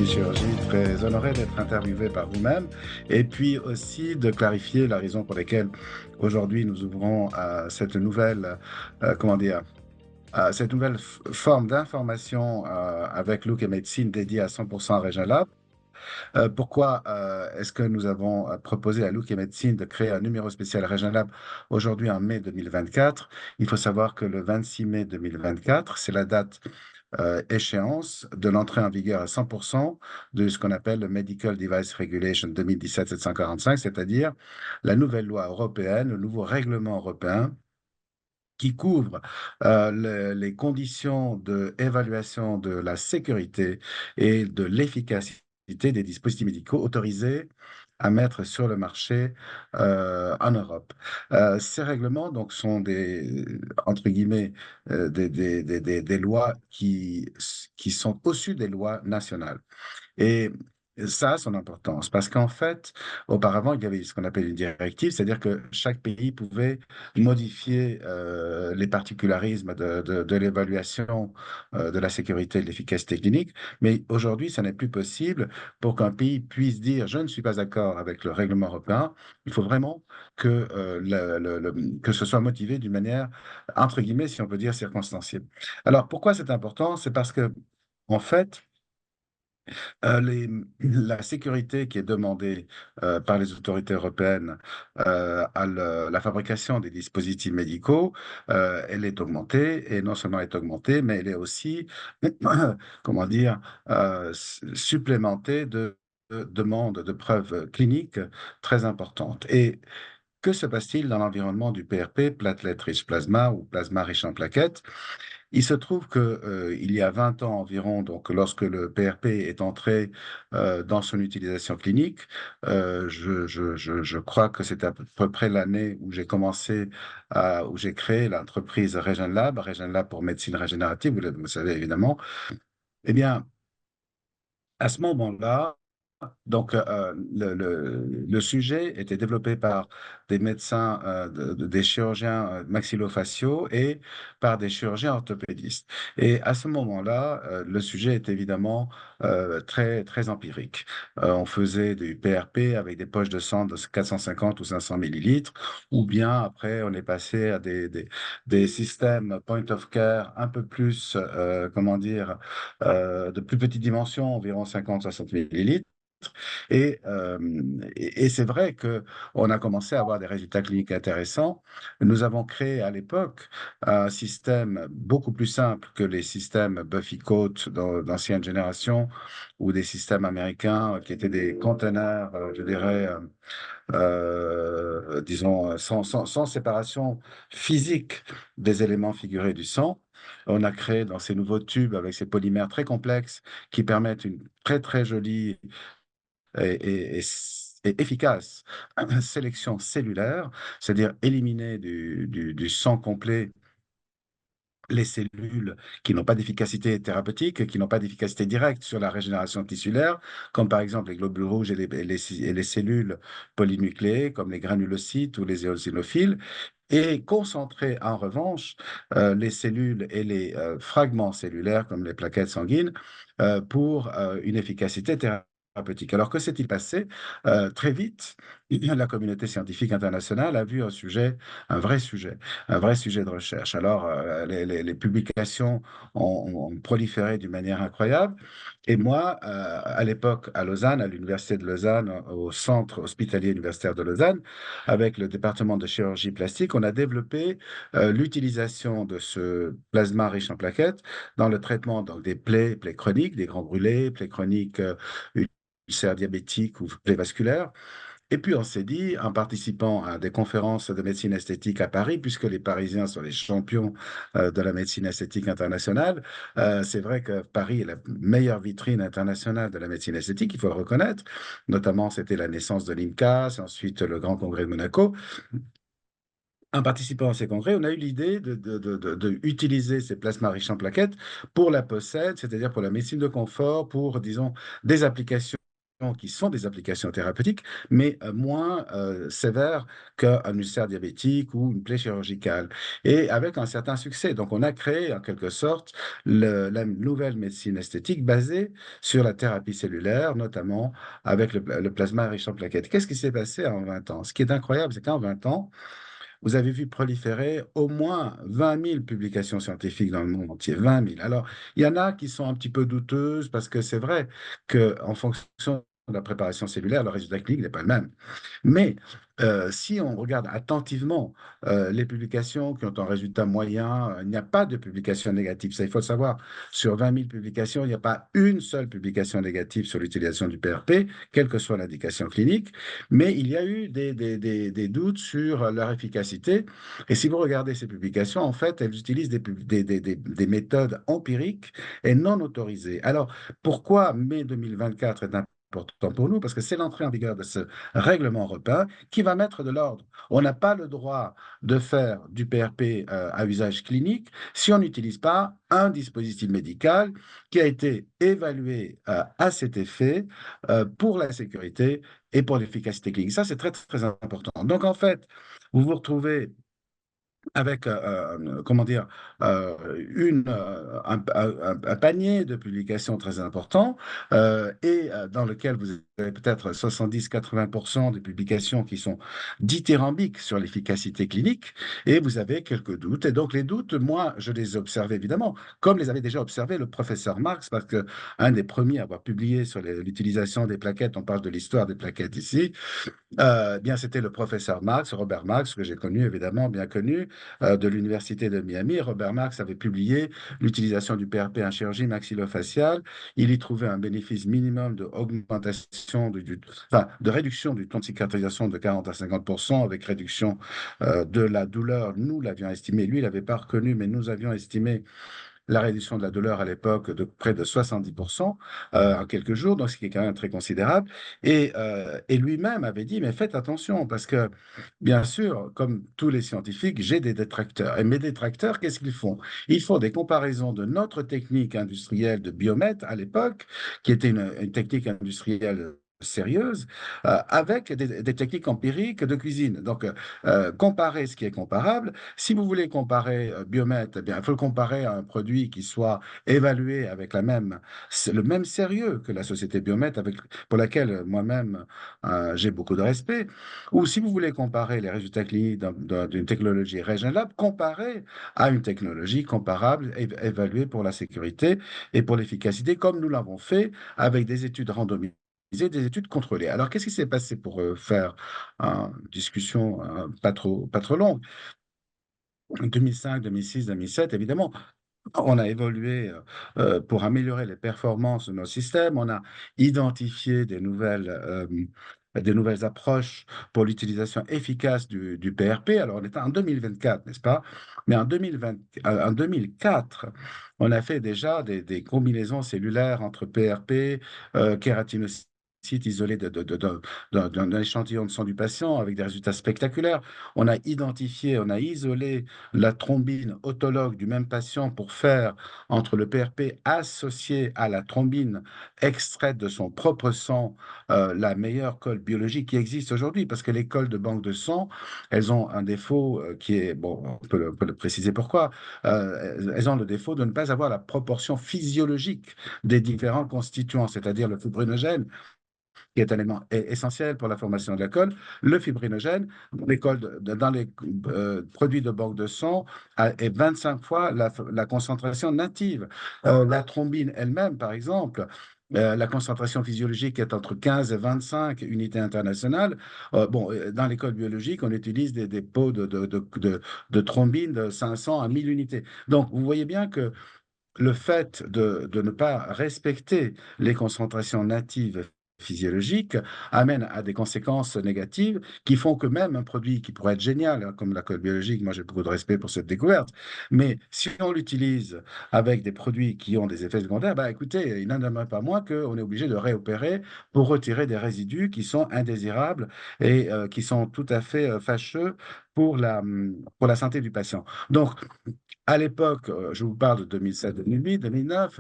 Chirurgie, très honoré d'être interviewé par vous-même et puis aussi de clarifier la raison pour laquelle aujourd'hui nous ouvrons à cette nouvelle, comment dire, à cette nouvelle forme d'information avec Look et Médecine dédiée à 100% à Régin Lab. Pourquoi est-ce que nous avons proposé à Look et Médecine de créer un numéro spécial Régin Lab aujourd'hui en mai 2024? Il faut savoir que le 26 mai 2024, c'est la date échéance de l'entrée en vigueur à 100% de ce qu'on appelle le Medical Device Regulation 2017-745, c'est-à-dire la nouvelle loi européenne, le nouveau règlement européen qui couvre les conditions d'évaluation de la sécurité et de l'efficacité des dispositifs médicaux autorisés à mettre sur le marché en Europe. Ces règlements donc sont entre guillemets, des lois qui sont au-dessus des lois nationales. Et ça a son importance parce qu'en fait, auparavant, il y avait ce qu'on appelle une directive, c'est-à-dire que chaque pays pouvait modifier les particularismes de l'évaluation de la sécurité et de l'efficacité clinique. Mais aujourd'hui, ça n'est plus possible pour qu'un pays puisse dire je ne suis pas d'accord avec le règlement européen. Il faut vraiment que, que ce soit motivé d'une manière, entre guillemets, si on peut dire, circonstancielle. Alors, pourquoi c'est important? C'est parce que, en fait, la sécurité qui est demandée par les autorités européennes à la fabrication des dispositifs médicaux, elle est augmentée, et non seulement elle est augmentée, mais elle est aussi, comment dire, supplémentée de demandes de preuves cliniques très importantes. Et que se passe-t-il dans l'environnement du PRP, platelet rich plasma ou plasma riche en plaquettes? Il se trouve que, il y a 20 ans environ, donc lorsque le PRP est entré dans son utilisation clinique, je crois que c'est à peu près l'année où j'ai commencé, où j'ai créé l'entreprise Regen Lab pour médecine régénérative, vous le savez évidemment. Eh bien, à ce moment-là, donc, le sujet était développé par des médecins, des chirurgiens maxillofaciaux et par des chirurgiens orthopédistes. Et à ce moment-là, le sujet est évidemment très, très empirique. On faisait du PRP avec des poches de sang de 450 ou 500 millilitres, ou bien après, on est passé à des systèmes point of care un peu plus, comment dire, de plus petite dimension, environ 50-60 millilitres. Et c'est vrai qu'on a commencé à avoir des résultats cliniques intéressants. Nous avons créé à l'époque un système beaucoup plus simple que les systèmes Buffy-Coat d'ancienne génération ou des systèmes américains qui étaient des conteneurs, je dirais, disons, sans séparation physique des éléments figurés du sang. On a créé dans ces nouveaux tubes avec ces polymères très complexes qui permettent une très, très jolie et efficace sélection cellulaire, c'est-à-dire éliminer du sang complet les cellules qui n'ont pas d'efficacité thérapeutique, qui n'ont pas d'efficacité directe sur la régénération tissulaire, comme par exemple les globules rouges et les cellules polynucléées, comme les granulocytes ou les éosinophiles, et concentrer en revanche les cellules et les fragments cellulaires, comme les plaquettes sanguines, pour une efficacité thérapeutique. Alors que s'est-il passé? Très vite, la communauté scientifique internationale a vu un vrai sujet, un vrai sujet de recherche. Alors, les publications ont proliféré d'une manière incroyable. Et moi, à l'époque, à Lausanne, à l'Université de Lausanne, au Centre hospitalier universitaire de Lausanne, avec le département de chirurgie plastique, on a développé l'utilisation de ce plasma riche en plaquettes dans le traitement donc, des plaies chroniques, des grands brûlés, plaies chroniques ulcères diabétiques ou plaies vasculaires. Et puis on s'est dit, en participant à des conférences de médecine esthétique à Paris, puisque les Parisiens sont les champions de la médecine esthétique internationale, c'est vrai que Paris est la meilleure vitrine internationale de la médecine esthétique, il faut le reconnaître. Notamment, c'était la naissance de l'IMCAS, ensuite le Grand Congrès de Monaco. En participant à ces congrès, on a eu l'idée de utiliser ces plasmas riches en plaquettes pour la possède, c'est-à-dire pour la médecine de confort, pour, disons, des applications qui sont des applications thérapeutiques, mais moins sévères qu'un ulcère diabétique ou une plaie chirurgicale, et avec un certain succès. Donc, on a créé en quelque sorte la nouvelle médecine esthétique basée sur la thérapie cellulaire, notamment avec le plasma riche en plaquettes. Qu'est-ce qui s'est passé en 20 ans? Ce qui est incroyable, c'est qu'en 20 ans, vous avez vu proliférer au moins 20 000 publications scientifiques dans le monde entier. 20 000. Alors, il y en a qui sont un petit peu douteuses parce que c'est vrai qu'en fonction de la préparation cellulaire, le résultat clinique n'est pas le même. Mais si on regarde attentivement les publications qui ont un résultat moyen, il n'y a pas de publication négative. Ça, il faut le savoir. Sur 20 000 publications, il n'y a pas une seule publication négative sur l'utilisation du PRP, quelle que soit l'indication clinique. Mais il y a eu des doutes sur leur efficacité. Et si vous regardez ces publications, en fait, elles utilisent des méthodes empiriques et non autorisées. Alors, pourquoi mai 2024 est important pour nous? Parce que c'est l'entrée en vigueur de ce règlement européen qui va mettre de l'ordre. On n'a pas le droit de faire du PRP à usage clinique si on n'utilise pas un dispositif médical qui a été évalué à cet effet pour la sécurité et pour l'efficacité clinique. Ça, c'est très, très important. Donc, en fait, vous vous retrouvez avec, comment dire, un panier de publications très important et dans lequel vous avez peut-être 70-80% des publications qui sont dithyrambiques sur l'efficacité clinique et vous avez quelques doutes. Et donc les doutes, moi, je les observe évidemment, comme les avait déjà observés le professeur Marx, parce que un des premiers à avoir publié sur l'utilisation des plaquettes, on parle de l'histoire des plaquettes ici, bien, c'était le professeur Marx, Robert Marx, que j'ai connu, évidemment, bien connu, de l'Université de Miami. Robert Marx avait publié l'utilisation du PRP en chirurgie maxillofaciale. Il y trouvait un bénéfice minimum d'augmentation, enfin, de réduction du temps de cicatrisation de 40 à 50%, avec réduction de la douleur. Nous l'avions estimé, lui, il n'avait pas reconnu, mais nous avions estimé la réduction de la douleur à l'époque de près de 70% en quelques jours, donc ce qui est quand même très considérable. Et lui-même avait dit, mais faites attention, parce que, bien sûr, comme tous les scientifiques, j'ai des détracteurs. Et mes détracteurs, qu'est-ce qu'ils font? Ils font des comparaisons de notre technique industrielle de biomètre à l'époque, qui était une technique industrielle sérieuse, avec des techniques empiriques de cuisine. Donc, comparer ce qui est comparable. Si vous voulez comparer biomètre, eh bien, il faut le comparer à un produit qui soit évalué avec le même sérieux que la société biomètre, pour laquelle moi-même j'ai beaucoup de respect. Ou si vous voulez comparer les résultats cliniques d'une technologie régionale, comparez à une technologie comparable, évaluée pour la sécurité et pour l'efficacité, comme nous l'avons fait avec des études randomisées, des études contrôlées. Alors, qu'est-ce qui s'est passé pour faire une discussion pas trop longue? 2005, 2006, 2007, évidemment, on a évolué pour améliorer les performances de nos systèmes. On a identifié des nouvelles approches pour l'utilisation efficace du PRP. Alors, on était en 2024, n'est-ce pas? Mais en 2004, on a fait déjà des combinaisons cellulaires entre PRP, kératinocytes isolés d'un échantillon de sang du patient avec des résultats spectaculaires. On a identifié, on a isolé la thrombine autologue du même patient pour faire entre le PRP associé à la thrombine extraite de son propre sang la meilleure colle biologique qui existe aujourd'hui, parce que les colles de banque de sang, elles ont un défaut qui est, bon, on peut le préciser pourquoi, elles ont le défaut de ne pas avoir la proportion physiologique des différents constituants, c'est-à-dire le fibrinogène qui est un élément essentiel pour la formation de la colle, le fibrinogène, dans les produits de banque de sang, est 25 fois la concentration native. La thrombine elle-même, par exemple, la concentration physiologique est entre 15 et 25 unités internationales. Bon, dans l'école biologique, on utilise des pots de thrombine de 500 à 1000 unités. Donc, vous voyez bien que le fait de ne pas respecter les concentrations natives physiologiques amène à des conséquences négatives qui font que même un produit qui pourrait être génial, hein, comme la colle biologique, moi j'ai beaucoup de respect pour cette découverte, mais si on l'utilise avec des produits qui ont des effets secondaires, bah, écoutez, il n'en demeure pas moins qu'on est obligé de réopérer pour retirer des résidus qui sont indésirables et qui sont tout à fait fâcheux pour la santé du patient. Donc, à l'époque, je vous parle de 2007, 2008, 2009,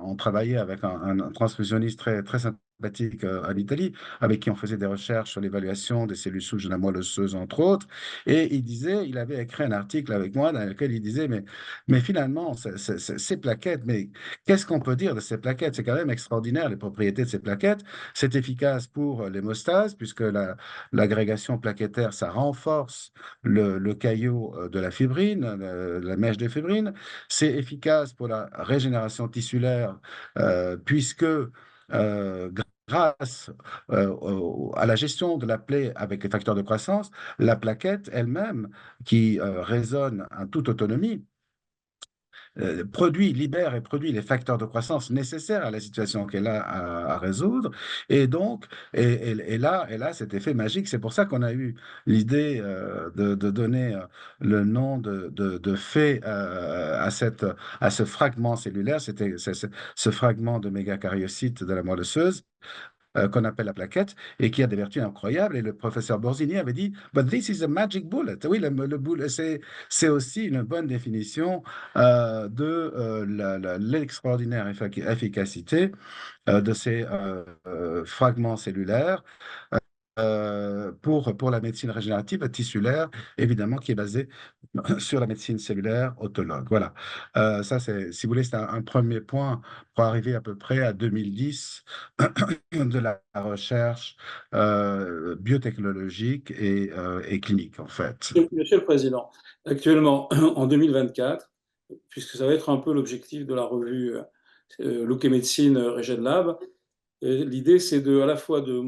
on travaillait avec un transfusionniste très, très diabétique en Italie, avec qui on faisait des recherches sur l'évaluation des cellules souches de la moelle osseuse, entre autres. Et il avait écrit un article avec moi dans lequel il disait, mais finalement, ces plaquettes, mais qu'est-ce qu'on peut dire de ces plaquettes? C'est quand même extraordinaire, les propriétés de ces plaquettes. C'est efficace pour l'hémostase, puisque l'agrégation plaquettaire, ça renforce le caillot de la fibrine, la mèche de fibrine. C'est efficace pour la régénération tissulaire, puisque grâce à la gestion de la plaie avec les facteurs de croissance, la plaquette elle-même, qui résonne en toute autonomie, libère et produit les facteurs de croissance nécessaires à la situation qu'elle a à résoudre. Et donc, et là, cet effet magique, c'est pour ça qu'on a eu l'idée de donner le nom de fait à ce fragment cellulaire, c'était ce fragment de mégacariocyte de la moelle osseuse qu'on appelle la plaquette et qui a des vertus incroyables. Et le professeur Borzini avait dit, But this is a magic bullet. Oui, c'est aussi une bonne définition de l'extraordinaire efficacité de ces fragments cellulaires pour la médecine régénérative tissulaire, évidemment, qui est basée sur la médecine cellulaire autologue. Voilà. Ça, si vous voulez, c'est un premier point pour arriver à peu près à 2010 de la recherche biotechnologique et clinique, en fait. Monsieur le Président, actuellement, en 2024, puisque ça va être un peu l'objectif de la revue Look et Médecine Regen Lab, l'idée c'est à la fois de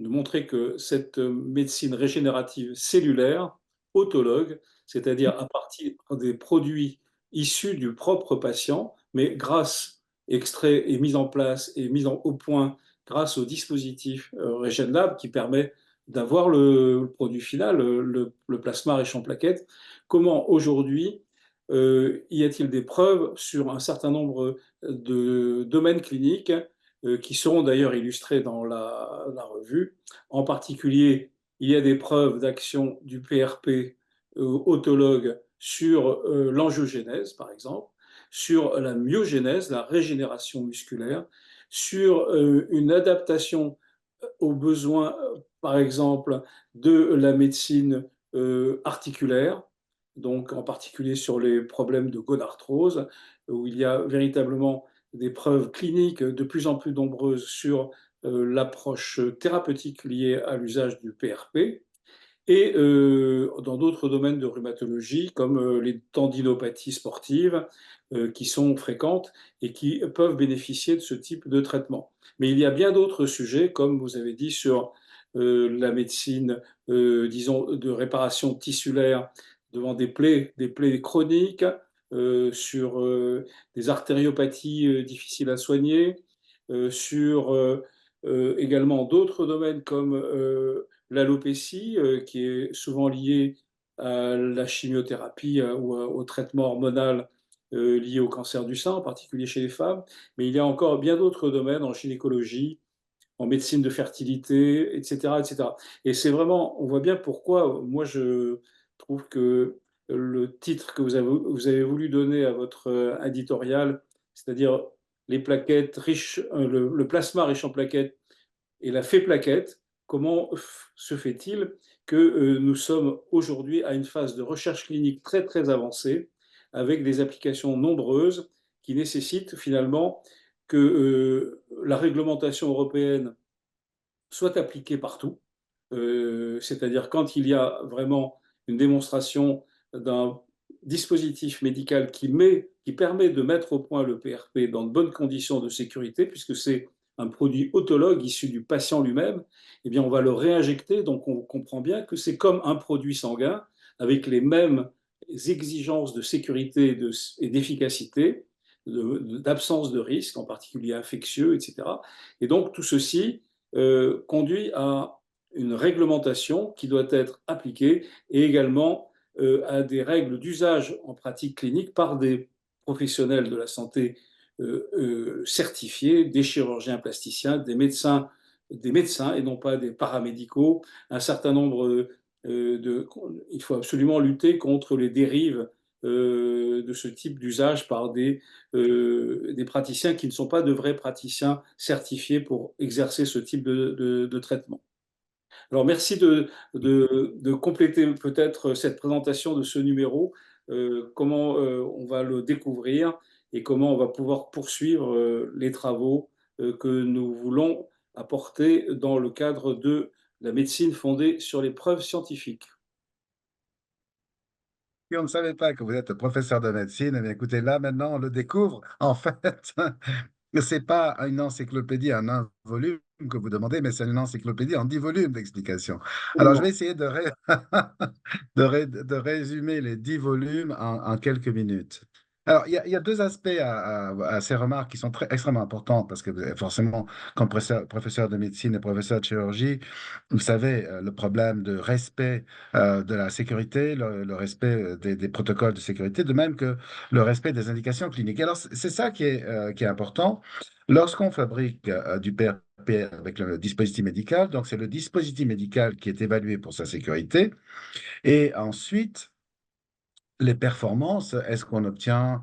montrer que cette médecine régénérative cellulaire, autologue, c'est-à-dire à partir des produits issus du propre patient, mais grâce, extraits et mis en place et mis au point grâce au dispositif Regen Lab qui permet d'avoir le produit final, le plasma riche en plaquettes. Comment aujourd'hui y a-t-il des preuves sur un certain nombre de domaines cliniques qui seront d'ailleurs illustrés dans la revue. En particulier, il y a des preuves d'action du PRP autologue sur l'angiogénèse, par exemple, sur la myogénèse, la régénération musculaire, sur une adaptation aux besoins, par exemple, de la médecine articulaire, donc en particulier sur les problèmes de gonarthrose, où il y a véritablement des preuves cliniques de plus en plus nombreuses sur l'approche thérapeutique liée à l'usage du PRP, et dans d'autres domaines de rhumatologie, comme les tendinopathies sportives, qui sont fréquentes et qui peuvent bénéficier de ce type de traitement. Mais il y a bien d'autres sujets, comme vous avez dit, sur la médecine, disons, de réparation tissulaire devant des plaies chroniques, sur des artériopathies difficiles à soigner, sur également d'autres domaines comme l'alopécie, qui est souvent liée à la chimiothérapie ou au traitement hormonal lié au cancer du sein, en particulier chez les femmes. Mais il y a encore bien d'autres domaines en gynécologie, en médecine de fertilité, etc., etc. Et c'est vraiment, on voit bien pourquoi moi je trouve que le titre que vous avez voulu donner à votre éditorial, c'est-à-dire les plaquettes riches, le plasma riche en plaquettes et la fait plaquette, comment se fait-il que nous sommes aujourd'hui à une phase de recherche clinique très très avancée, avec des applications nombreuses qui nécessitent finalement que la réglementation européenne soit appliquée partout, c'est-à-dire quand il y a vraiment une démonstration d'un dispositif médical qui permet de mettre au point le PRP dans de bonnes conditions de sécurité, puisque c'est un produit autologue issu du patient lui-même, eh bien on va le réinjecter, donc on comprend bien que c'est comme un produit sanguin avec les mêmes exigences de sécurité et d'efficacité, d'absence de risque, en particulier infectieux, etc. Et donc tout ceci conduit à une réglementation qui doit être appliquée et également à des règles d'usage en pratique clinique par des professionnels de la santé certifiés, des chirurgiens plasticiens, des médecins et non pas des paramédicaux. Un certain nombre il faut absolument lutter contre les dérives de ce type d'usage par des praticiens qui ne sont pas de vrais praticiens certifiés pour exercer ce type de traitement. Alors merci de compléter peut-être cette présentation de ce numéro, comment on va le découvrir et comment on va pouvoir poursuivre les travaux que nous voulons apporter dans le cadre de la médecine fondée sur les preuves scientifiques. Si on ne savait pas que vous êtes professeur de médecine, eh bien, écoutez, là, maintenant, on le découvre. En fait, ce n'est pas une encyclopédie en un volume que vous demandez, mais c'est une encyclopédie en 10 volumes d'explications. Alors, je vais Absolument. essayer de résumer les 10 volumes en quelques minutes. Alors, il y a deux aspects à ces remarques qui sont extrêmement importants parce que forcément, comme professeur de médecine et professeur de chirurgie, vous savez, le problème de respect de la sécurité, le respect des protocoles de sécurité, de même que le respect des indications cliniques. Alors, c'est ça qui est important. Lorsqu'on fabrique du PRP avec le dispositif médical, donc c'est le dispositif médical qui est évalué pour sa sécurité, et ensuite, les performances, est-ce qu'on obtient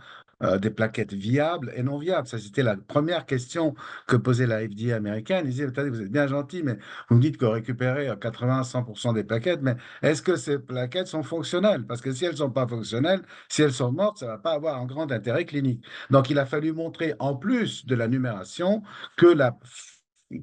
des plaquettes viables et non viables? Ça, c'était la première question que posait la FDA américaine. Ils disaient, attendez, vous êtes bien gentil, mais vous me dites qu'on récupérait 80-100% des plaquettes, mais est-ce que ces plaquettes sont fonctionnelles? Parce que si elles ne sont pas fonctionnelles, si elles sont mortes, ça ne va pas avoir un grand intérêt clinique. Donc, il a fallu montrer, en plus de la numération, que la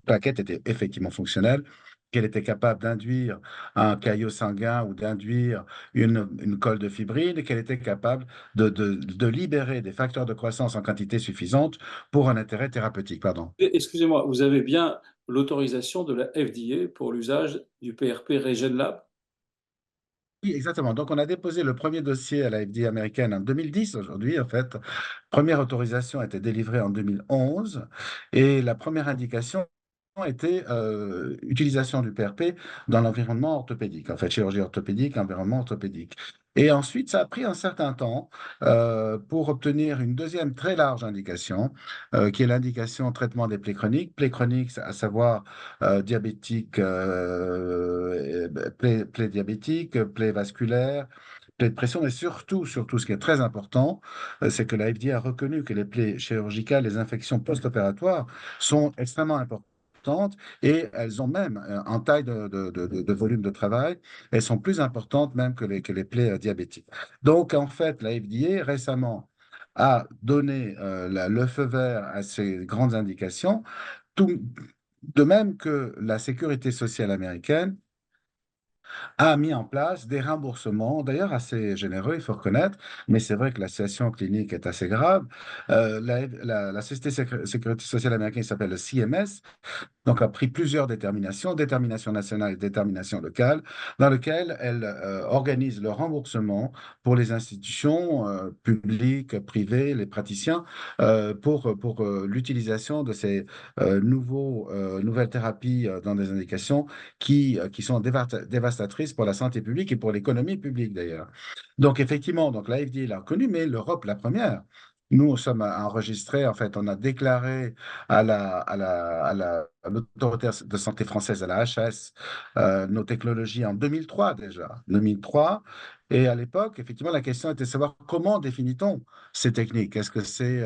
plaquette était effectivement fonctionnelle, qu'elle était capable d'induire un caillot sanguin ou d'induire une colle de fibrine et qu'elle était capable de libérer des facteurs de croissance en quantité suffisante pour un intérêt thérapeutique. Pardon. Excusez-moi, vous avez bien l'autorisation de la FDA pour l'usage du PRP RegenLab? Oui, exactement. Donc, on a déposé le premier dossier à la FDA américaine en 2010, aujourd'hui, en fait. Première autorisation a été délivrée en 2011 et la première indication était utilisation du PRP dans l'environnement orthopédique, en fait, chirurgie orthopédique, environnement orthopédique. Et ensuite, ça a pris un certain temps pour obtenir une deuxième très large indication, qui est l'indication traitement des plaies chroniques. Plaies chroniques, à savoir diabétique, plaies diabétiques, plaies vasculaires, plaies de pression, et surtout, ce qui est très important, c'est que la FDA a reconnu que les plaies chirurgicales, les infections post-opératoires sont extrêmement importantes et elles ont même en taille de volume de travail, elles sont plus importantes même que les plaies diabétiques. Donc, en fait, la FDA récemment a donné le feu vert à ces grandes indications, tout, de même que la sécurité sociale américaine a mis en place des remboursements, d'ailleurs assez généreux, il faut reconnaître, mais c'est vrai que la situation clinique est assez grave. La Société Sécurité sociale américaine qui s'appelle le CMS, donc a pris plusieurs déterminations, détermination nationale et détermination locale, dans lesquelles elle organise le remboursement pour les institutions publiques, privées, les praticiens, pour l'utilisation de ces nouvelles thérapies dans des indications qui sont dévastatrices pour la santé publique et pour l'économie publique d'ailleurs. Donc effectivement, donc la FDA l'a reconnu, mais l'Europe la première. Nous sommes enregistrés, en fait, on a déclaré à l'autorité de santé française, à la HAS, nos technologies en 2003 déjà. 2003. Et à l'époque, effectivement, la question était de savoir comment définit-on ces techniques. Est-ce que c'est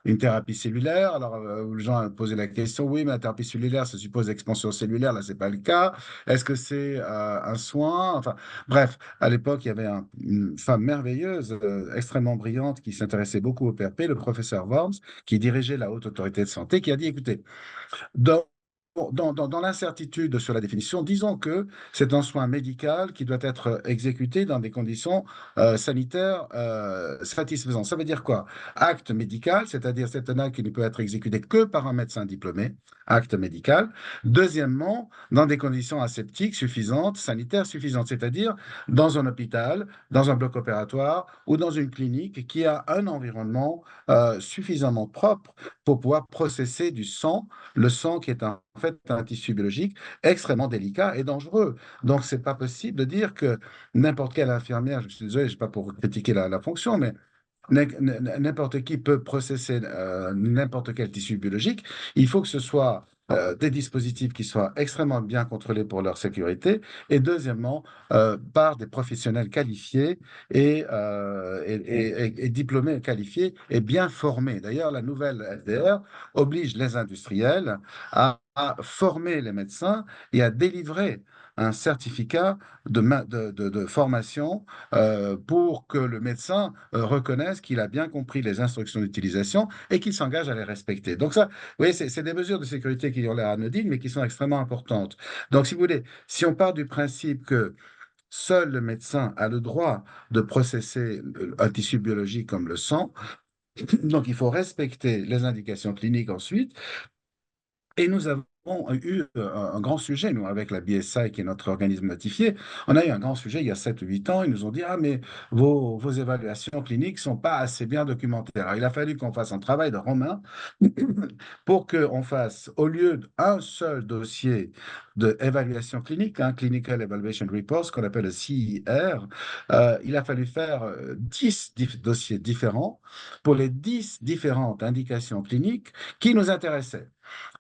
une thérapie cellulaire? Alors, les gens ont posé la question, oui, mais la thérapie cellulaire, ça suppose expansion cellulaire. Là, c'est pas le cas. Est-ce que c'est un soin? Enfin, bref, à l'époque, il y avait une femme merveilleuse, extrêmement brillante, qui s'intéressait beaucoup au PRP, le professeur Worms, qui dirigeait la Haute Autorité de Santé, qui a dit, écoutez, dans, dans l'incertitude sur la définition, disons que c'est un soin médical qui doit être exécuté dans des conditions sanitaires satisfaisantes. Ça veut dire quoi? Acte médical, c'est-à-dire c'est un acte qui ne peut être exécuté que par un médecin diplômé, acte médical. Deuxièmement, dans des conditions aseptiques suffisantes, sanitaires suffisantes, c'est-à-dire dans un hôpital, dans un bloc opératoire ou dans une clinique qui a un environnement suffisamment propre pour pouvoir processer du sang, le sang qui est en fait un tissu biologique extrêmement délicat et dangereux. Donc, c'est pas possible de dire que n'importe quelle infirmière, je suis désolé, je ne sais pas pour critiquer la fonction, mais n'importe qui peut processer n'importe quel tissu biologique. Il faut que ce soit des dispositifs qui soient extrêmement bien contrôlés pour leur sécurité, et deuxièmement, par des professionnels qualifiés et diplômés, qualifiés et bien formés. D'ailleurs, la nouvelle FDR oblige les industriels à former les médecins et à délivrer un certificat de formation pour que le médecin reconnaisse qu'il a bien compris les instructions d'utilisation et qu'il s'engage à les respecter. Donc ça, oui, c'est des mesures de sécurité qui ont l'air anodines, mais qui sont extrêmement importantes. Donc, si vous voulez, si on part du principe que seul le médecin a le droit de processer un tissu biologique comme le sang, donc il faut respecter les indications cliniques ensuite, et nous avons eu un grand sujet, nous, avec la BSI, qui est notre organisme notifié. On a eu un grand sujet il y a 7 ou 8 ans. Ils nous ont dit, ah, mais vos évaluations cliniques ne sont pas assez bien documentées. Alors, il a fallu qu'on fasse un travail de romain pour qu'on fasse, au lieu d'un seul dossier d'évaluation clinique, un Clinical Evaluation Report, ce qu'on appelle le CER, il a fallu faire 10 dossiers différents pour les 10 différentes indications cliniques qui nous intéressaient.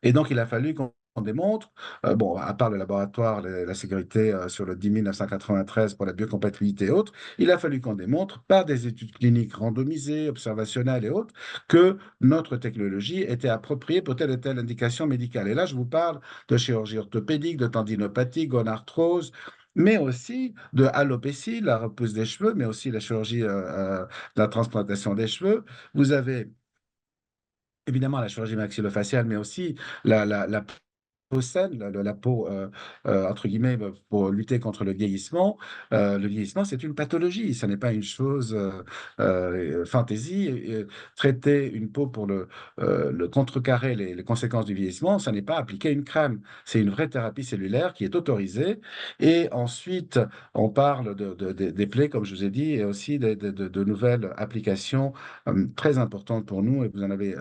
Et donc, il a fallu qu'on démontre, bon, à part le laboratoire, la sécurité sur le 10 993 pour la biocompatibilité et autres, il a fallu qu'on démontre par des études cliniques randomisées, observationnelles et autres, que notre technologie était appropriée pour telle et telle indication médicale. Et là, je vous parle de chirurgie orthopédique, de tendinopathie, gonarthrose, mais aussi de alopécie, la repousse des cheveux, mais aussi la chirurgie de la transplantation des cheveux. Vous avez évidemment la chirurgie maxillofaciale, mais aussi la peau saine, la peau, entre guillemets, pour lutter contre le vieillissement. Le vieillissement, c'est une pathologie, ce n'est pas une chose fantaisie. Traiter une peau pour le contrecarrer les conséquences du vieillissement, ça n'est pas appliquer une crème. C'est une vraie thérapie cellulaire qui est autorisée. Et ensuite, on parle des plaies, comme je vous ai dit, et aussi de nouvelles applications très importantes pour nous. Et vous en avez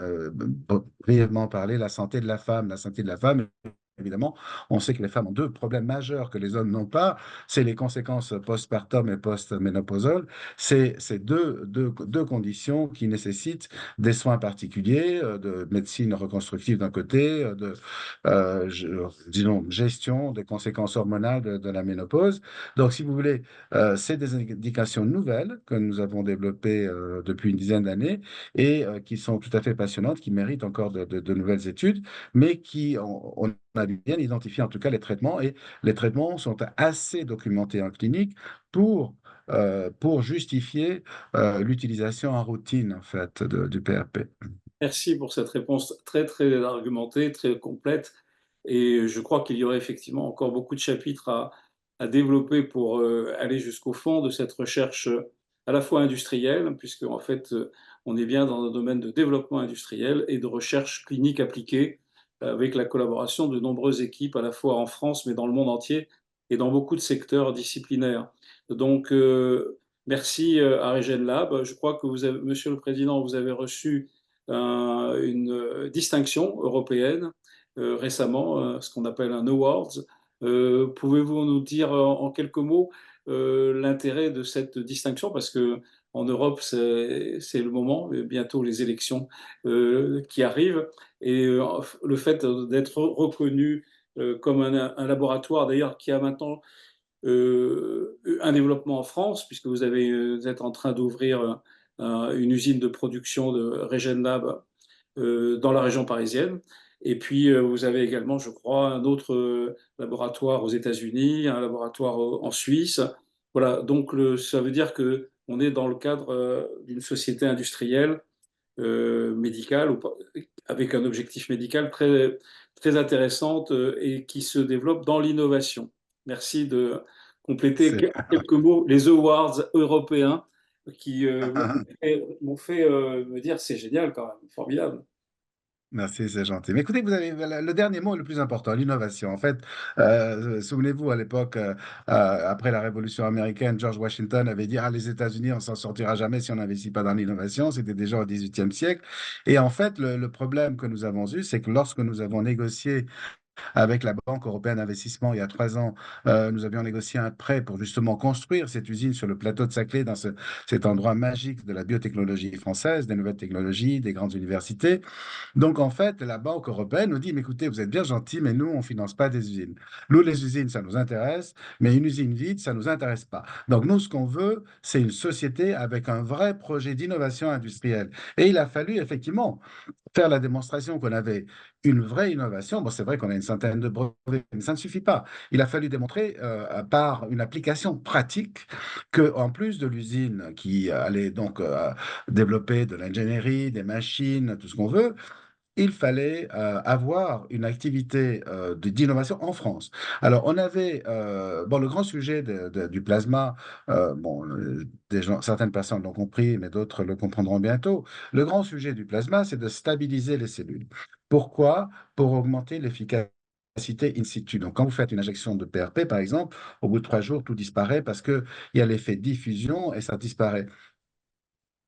brièvement parlé, la santé de la femme. La santé de la femme, évidemment, on sait que les femmes ont deux problèmes majeurs que les hommes n'ont pas, c'est les conséquences postpartum et post-ménopausales. C'est deux conditions qui nécessitent des soins particuliers, de médecine reconstructive d'un côté, disons, gestion des conséquences hormonales de la ménopause. Donc, si vous voulez, c'est des indications nouvelles que nous avons développées depuis une dizaine d'années et qui sont tout à fait passionnantes, qui méritent encore de nouvelles études, mais qui, on a bien identifié en tout cas les traitements, et les traitements sont assez documentés en clinique pour justifier l'utilisation en routine en fait du PRP. Merci pour cette réponse très, très argumentée, très complète. Et je crois qu'il y aurait effectivement encore beaucoup de chapitres à développer pour aller jusqu'au fond de cette recherche à la fois industrielle, puisque en fait, on est bien dans un domaine de développement industriel et de recherche clinique appliquée, avec la collaboration de nombreuses équipes, à la fois en France, mais dans le monde entier, et dans beaucoup de secteurs disciplinaires. Donc, merci à Regen Lab. Je crois que vous avez, Monsieur le Président, vous avez reçu une distinction européenne récemment, ce qu'on appelle un awards. Pouvez-vous nous dire en quelques mots l'intérêt de cette distinction? Parce que en Europe, c'est le moment, bientôt les élections qui arrivent, et le fait d'être reconnu comme un laboratoire, d'ailleurs, qui a maintenant un développement en France, puisque vous êtes en train d'ouvrir une usine de production de Regenlab dans la région parisienne. Et puis, vous avez également, je crois, un autre laboratoire aux États-Unis, un laboratoire en Suisse. Voilà, donc ça veut dire qu'on est dans le cadre d'une société industrielle médicale, avec un objectif médical très, très intéressante et qui se développe dans l'innovation. Merci de compléter C'est quelques mots, les awards européens qui m'ont fait me dire c'est génial quand même, formidable. Merci, c'est gentil. Mais écoutez, vous avez le dernier mot est le plus important, l'innovation. En fait, souvenez-vous, à l'époque, après la Révolution américaine, George Washington avait dit, ah, les États-Unis, on s'en sortira jamais si on n'investit pas dans l'innovation. C'était déjà au XVIIIe siècle. Et en fait, le problème que nous avons eu, c'est que lorsque nous avons négocié avec la Banque européenne d'investissement il y a 3 ans, nous avions négocié un prêt pour justement construire cette usine sur le plateau de Saclay, dans cet endroit magique de la biotechnologie française, des nouvelles technologies, des grandes universités. Donc, en fait, la Banque européenne nous dit, mais écoutez, vous êtes bien gentil, mais nous, on ne finance pas des usines. Nous, les usines, ça nous intéresse, mais une usine vide, ça ne nous intéresse pas. Donc, nous, ce qu'on veut, c'est une société avec un vrai projet d'innovation industrielle. Et il a fallu, effectivement, faire la démonstration qu'on avait une vraie innovation. Bon, c'est vrai qu'on a une centaine de brevets, mais ça ne suffit pas. Il a fallu démontrer, par une application pratique, que en plus de l'usine qui allait donc développer de l'ingénierie, des machines, tout ce qu'on veut, il fallait avoir une activité d'innovation en France. Alors, on avait, bon, le grand sujet du plasma, bon, certaines personnes l'ont compris, mais d'autres le comprendront bientôt. Le grand sujet du plasma, c'est de stabiliser les cellules. Pourquoi? Pour augmenter l'efficacité in situ. Donc, quand vous faites une injection de PRP, par exemple, au bout de 3 jours, tout disparaît parce qu'il y a l'effet diffusion et ça disparaît.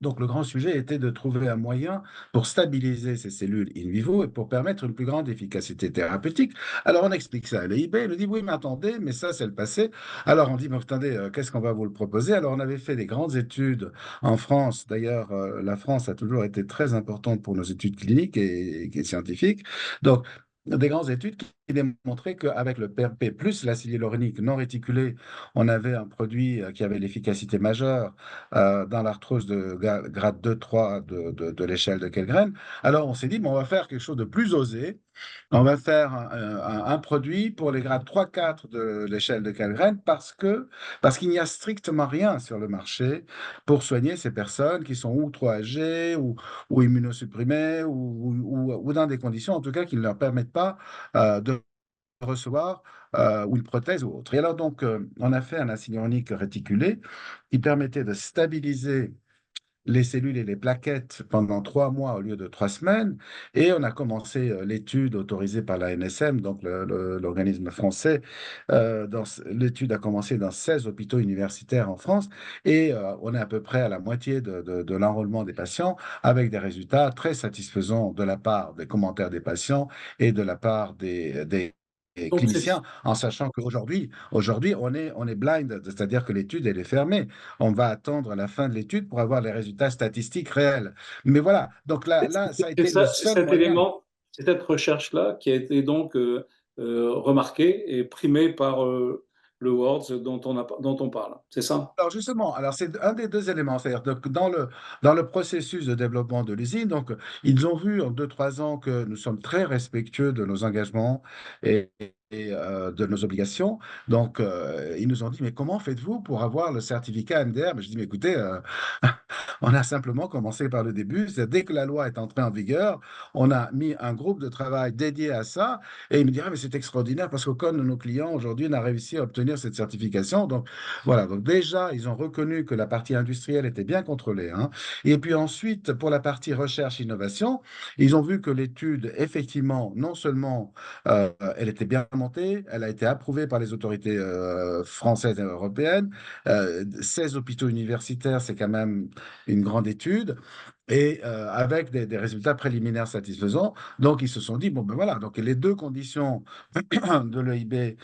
Donc, le grand sujet était de trouver un moyen pour stabiliser ces cellules in vivo et pour permettre une plus grande efficacité thérapeutique. Alors, on explique ça à l'EIB. Il nous dit, oui, mais attendez, mais ça, c'est le passé. Alors, on dit, mais attendez, qu'est-ce qu'on va vous le proposer? Alors, on avait fait des grandes études en France. D'ailleurs, la France a toujours été très importante pour nos études cliniques et scientifiques. Donc, des grandes études qui démontraient qu'avec le PRP plus l'acide hyaluronique non réticulé, on avait un produit qui avait l'efficacité majeure dans l'arthrose de grade 2-3 de l'échelle de Kellgren. Alors, on s'est dit, bon, on va faire quelque chose de plus osé. On va faire un produit pour les grades 3-4 de l'échelle de Kellgren parce qu'il n'y a strictement rien sur le marché pour soigner ces personnes qui sont ou trop âgées ou immunosupprimées ou dans des conditions, en tout cas, qui ne leur permettent pas de recevoir ou une prothèse ou autre. Et alors donc, on a fait un acide hyaluronique réticulé qui permettait de stabiliser les cellules et les plaquettes pendant 3 mois au lieu de 3 semaines. Et on a commencé l'étude autorisée par la NSM, donc l'organisme français. L'étude a commencé dans 16 hôpitaux universitaires en France et on est à peu près à la moitié de l'enrôlement des patients avec des résultats très satisfaisants de la part des commentaires des patients et de la part des Donc, c'est cliniciens, en sachant qu'aujourd'hui, on est blind, c'est-à-dire que l'étude, elle est fermée. On va attendre la fin de l'étude pour avoir les résultats statistiques réels. Mais voilà, donc là, ça a été le c'est seul cet moyen. élément, c'est cette recherche-là qui a été donc remarquée et primée par le Worlds dont on parle. C'est ça? Alors justement, alors c'est un des deux éléments, c'est-à-dire que dans le processus de développement de l'usine, donc ils ont vu en 2, 3 ans que nous sommes très respectueux de nos engagements et de nos obligations. Donc ils nous ont dit, mais comment faites-vous pour avoir le certificat MDR? Mais je dis, mais écoutez, on a simplement commencé par le début. C'est dès que la loi est entrée en vigueur, on a mis un groupe de travail dédié à ça. Et il me dira, mais c'est extraordinaire parce qu'aucun de nos clients aujourd'hui n'a réussi à obtenir cette certification. Donc voilà, donc déjà, ils ont reconnu que la partie industrielle était bien contrôlée, hein. Et puis ensuite, pour la partie recherche-innovation, ils ont vu que l'étude, effectivement, non seulement elle était bien montée, elle a été approuvée par les autorités françaises et européennes. 16 hôpitaux universitaires, c'est quand même une grande étude et avec des résultats préliminaires satisfaisants. Donc, ils se sont dit, bon, ben voilà, donc les deux conditions de l'EIB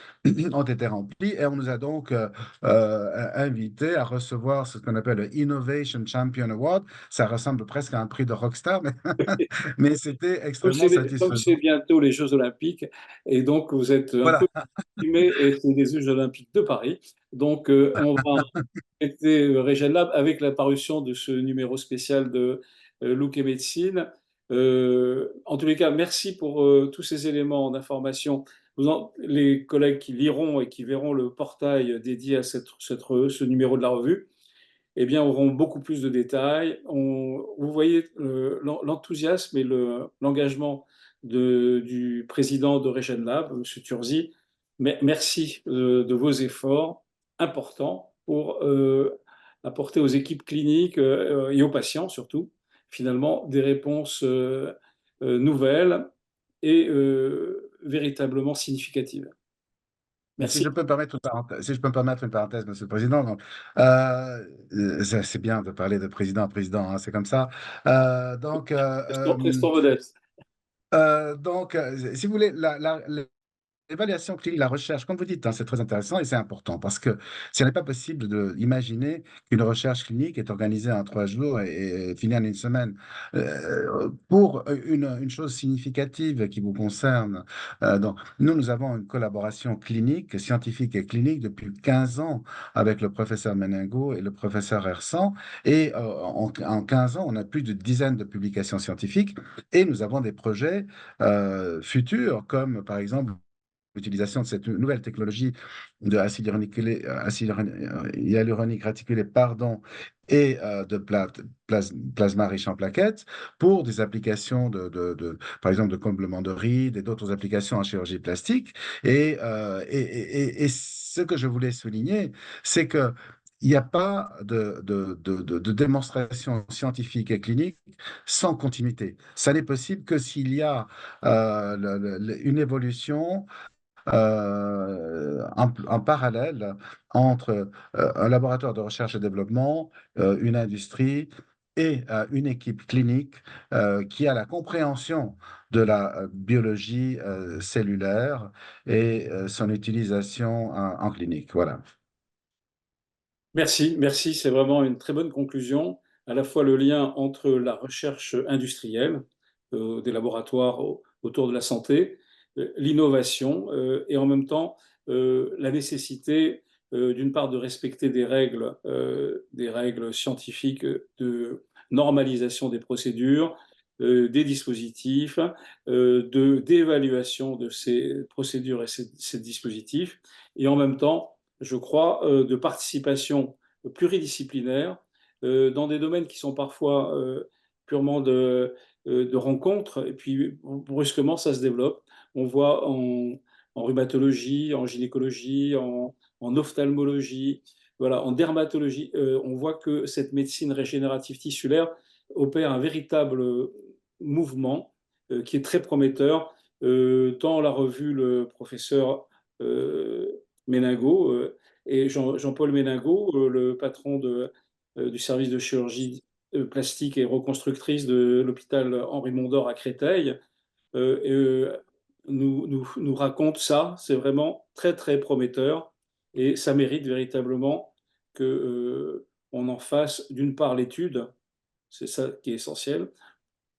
ont été remplies et on nous a donc invités à recevoir ce qu'on appelle le Innovation Champion Award. Ça ressemble presque à un prix de rockstar, mais, mais c'était extrêmement Comme c'est satisfaisant. bientôt les Jeux Olympiques, et donc vous êtes un peu Voilà. primé, et c'est les Jeux Olympiques de Paris. Donc, on va fêter Regen Lab avec la parution de ce numéro spécial de Look et Médecine. En tous les cas, merci pour tous ces éléments d'information. Les collègues qui liront et qui verront le portail dédié à ce numéro de la revue, eh bien, auront beaucoup plus de détails. Vous voyez l'enthousiasme et l'engagement du président de Regen Lab, M. Turzi. Merci de vos efforts importants pour apporter aux équipes cliniques et aux patients surtout, finalement, des réponses nouvelles et véritablement significatives. Si je Merci. peux me permettre une parenthèse, si je peux me permettre une parenthèse, Monsieur le Président, donc, c'est bien de parler de président à président, hein, c'est comme ça. Donc, Restons modestes. si vous voulez, l'évaluation clinique, la recherche, comme vous dites, hein, c'est très intéressant et c'est important parce que ce n'est pas possible d'imaginer qu'une recherche clinique est organisée en 3 jours et finit en une semaine. Pour une chose significative qui vous concerne, donc, nous avons une collaboration clinique, scientifique et clinique depuis 15 ans avec le professeur Menengo et le professeur Hersan. Et en 15 ans, on a plus de dizaines de publications scientifiques et nous avons des projets futurs comme par exemple l'utilisation de cette nouvelle technologie de hyaluronique réticulé, pardon, et de plasma riche en plaquettes pour des applications par exemple, de comblement de rides et d'autres applications en chirurgie plastique. Et ce que je voulais souligner, c'est que il n'y a pas de démonstration scientifique et clinique sans continuité. Ça n'est possible que s'il y a une évolution en parallèle entre un laboratoire de recherche et développement, une industrie et une équipe clinique qui a la compréhension de la biologie cellulaire et son utilisation en clinique. Voilà. Merci, merci, c'est vraiment une très bonne conclusion. À la fois le lien entre la recherche industrielle, des laboratoires autour de la santé, l'innovation, et en même temps la nécessité, d'une part, de respecter des règles scientifiques de normalisation des procédures, des dispositifs, d'évaluation de ces procédures et ces dispositifs, et en même temps je crois, de participation pluridisciplinaire dans des domaines qui sont parfois purement de rencontres, et puis brusquement ça se développe. On voit en rhumatologie, en gynécologie, en ophtalmologie, voilà, en dermatologie, on voit que cette médecine régénérative tissulaire opère un véritable mouvement qui est très prometteur. Tant l'a revu le professeur Méningo et Jean-Paul Méningo, le patron du service de chirurgie plastique et reconstructrice de l'hôpital Henri Mondor à Créteil, nous raconte ça. C'est vraiment très, très prometteur et ça mérite véritablement que, on en fasse d'une part l'étude, c'est ça qui est essentiel.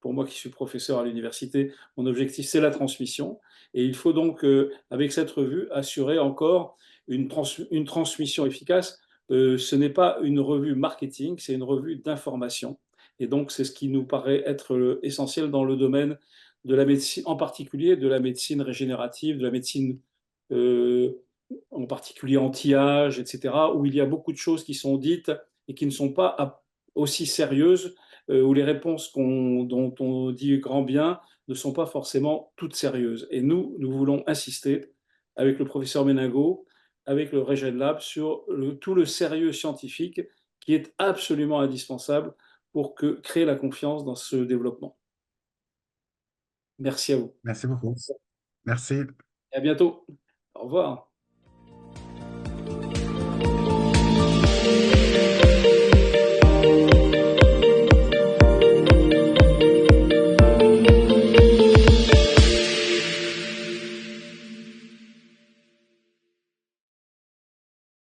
Pour moi qui suis professeur à l'université, mon objectif, c'est la transmission. Et il faut donc, avec cette revue, assurer encore une transmission efficace. Ce n'est pas une revue marketing, c'est une revue d'information. Et donc, c'est ce qui nous paraît être essentiel dans le domaine de la médecine, en particulier de la médecine régénérative, de la médecine euh, en particulier anti-âge, etc., où il y a beaucoup de choses qui sont dites et qui ne sont pas aussi sérieuses, où les réponses dont on dit grand bien ne sont pas forcément toutes sérieuses. Et nous voulons insister avec le professeur Meningo, avec le Regen Lab, sur tout le sérieux scientifique qui est absolument indispensable pour créer la confiance dans ce développement. Merci à vous. Merci beaucoup. Merci. Et à bientôt. Au revoir.